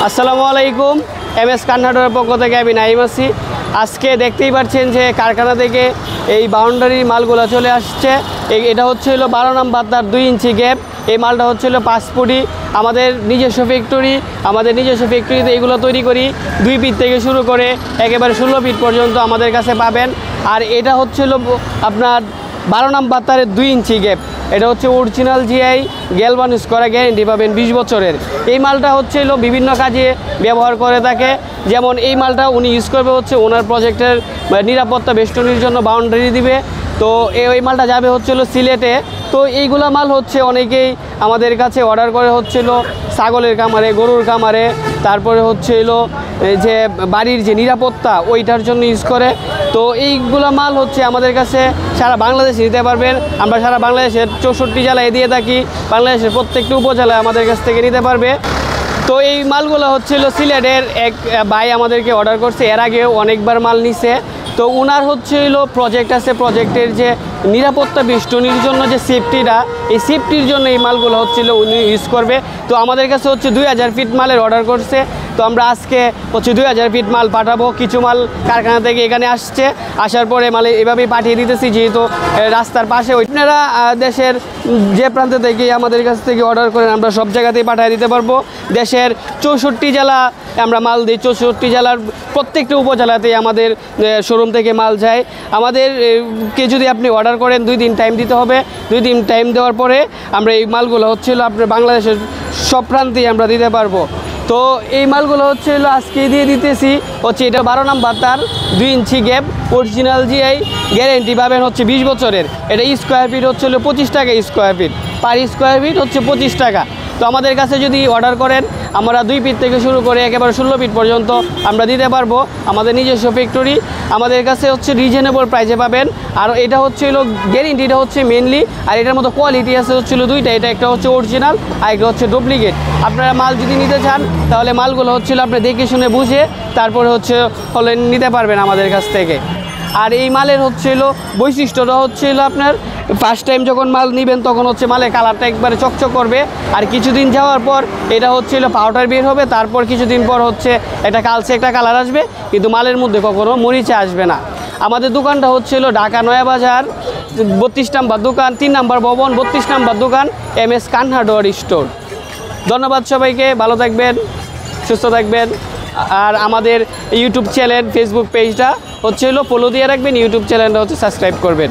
আসসালামু আলাইকুম। এমএস কান্নাডোর পক্ষ থেকে আমি নাইম আছি। আজকে দেখতেই পাচ্ছেন যে কারখানা থেকে এই বাউন্ডারি মালগুলো চলে আসছে। এটা হচ্ছে হলো 12 নম্বর তার 2 ইঞ্চি গ্যাপ। এই মালটা হচ্ছে হলো 5 ফুটি। আমাদের নিজস্ব ফ্যাক্টরিতে এগুলো তৈরি করি। 2 ফিট থেকে শুরু করে একেবারে 16 ফিট পর্যন্ত আমাদের কাছে পাবেন। আর এটা হচ্ছে হলো আপনার 12 নম্বর তারের 2 ইঞ্চি গ্যাপ। এটা হচ্ছে অরিজিনাল জিআই গ্যালভানিজ করা, গ্যারেন্টি পাবেন 20 বছরের। এই মালটা হচ্ছে হলো বিভিন্ন কাজে ব্যবহার করে থাকে। যেমন এই মালটা উনি ইউজ করবে হচ্ছে ওনার প্রজেক্টের নিরাপত্তা বেষ্টনীর জন্য বাউন্ডারি দিবে। তো এই মালটা যাবে হচ্ছে হলো সিলেটে। তো এইগুলা মাল হচ্ছে অনেকেই আমাদের কাছে অর্ডার করে হচ্ছিল ছাগলের খামারে, গরুর খামারে, তারপরে হচ্ছে হলো যে বাড়ির যে নিরাপত্তা ওইটার জন্য ইউজ করে। তো এইগুলা মাল হচ্ছে আমাদের কাছে সারা বাংলাদেশে নিতে পারবেন। আমরা সারা বাংলাদেশের 64 জেলায় দিয়ে থাকি। বাংলাদেশের প্রত্যেকটি উপজেলায় আমাদের কাছ থেকে নিতে পারবে। তো এই মালগুলো হচ্ছিল সিলেটের এক ভাই আমাদেরকে অর্ডার করছে, এর আগেও অনেকবার মাল নিছে। তো ওনার হচ্ছে হলো প্রজেক্ট আছে, প্রজেক্টের যে নিরাপত্তা বেষ্টনীর জন্য যে সেফটিটা, এই সেফটির জন্য এই মালগুলো হচ্ছিল উনি ইউজ করবে। তো আমাদের কাছে হচ্ছে 2000 ফিট মালের অর্ডার করছে। তো আমরা আজকে হচ্ছে 2000 ফিট মাল পাঠাবো। কিছু মাল কারখানা থেকে এখানে আসছে, আসার পরে মাল এভাবেই পাঠিয়ে দিতেছি, যেহেতু রাস্তার পাশে। আপনারা দেশের যে প্রান্ত থেকে আমাদের কাছ থেকে অর্ডার করেন আমরা সব জায়গাতেই পাঠিয়ে দিতে পারবো। দেশের 64 জেলা আমরা মাল দিই। 64 জেলার প্রত্যেকটা উপজেলাতেই আমাদের শোরুম থেকে মাল যায়। আমাদেরকে যদি আপনি অর্ডার করেন 2 দিন টাইম দিতে হবে। 2 দিন টাইম দেওয়ার পরে আমরা এই মালগুলো হচ্ছিল আপনার বাংলাদেশের সব প্রান্তেই আমরা দিতে পারবো। তো এই মালগুলো হচ্ছে হলো আজকে দিয়ে দিতেছি হচ্ছে এটা 12 নম্বর তার 2 ইঞ্চি গ্যাপ, অরিজিনাল জিআই গ্যারেন্টি পাবেন হচ্ছে 20 বছরের। এটা স্কোয়ার ফিট হচ্ছে হলো 25 টাকা square feet, per square feet হচ্ছে 25 টাকা। তো আমাদের কাছে যদি অর্ডার করেন আমরা 2 ফিট থেকে শুরু করে একেবারে 16 ফিট পর্যন্ত আমরা দিতে পারবো। আমাদের নিজস্ব ফ্যাক্টরি, আমাদের কাছে হচ্ছে রিজনেবল প্রাইসে পাবেন। আর এটা হচ্ছে হলো গ্যারেন্টিটা হচ্ছে মেনলি। আর এটার মতো কোয়ালিটি আছে হচ্ছে হলো 2টা, এটা একটা হচ্ছে অরিজিনাল আর একটা হচ্ছে ডুপ্লিকেট। আপনারা মাল যদি নিতে চান তাহলে মালগুলো হচ্ছিল আপনি দেখে শুনে বুঝে তারপরে হচ্ছে নিতে পারবেন আমাদের কাছ থেকে। আর এই মালের হচ্ছিল বৈশিষ্ট্যটা হচ্ছিল আপনার ফার্স্ট টাইম যখন মাল নেবেন তখন হচ্ছে মালের কালারটা একবারে চকচক করবে। আর কিছুদিন যাওয়ার পর এটা হচ্ছিল পাউডার বের হবে, তারপর কিছুদিন পর হচ্ছে একটা কালচে একটা কালার আসবে, কিন্তু মালের মধ্যে কখনো মরিচা আসবে না। আমাদের দোকানটা হচ্ছিল ঢাকা নয়াবাজার 32 নম্বর দোকান, 3 নম্বর ভবন, 32 নম্বর দোকান, এমএস কান্নাডোর স্টোর। ধন্যবাদ সবাইকে, ভালো থাকবেন, সুস্থ থাকবেন। আর আমাদের ইউটিউব চ্যানেল, ফেসবুক পেজটা হচ্ছে হলো ফলো দিয়ে রাখবেন, ইউটিউব চ্যানেলটা হচ্ছে সাবস্ক্রাইব করবেন।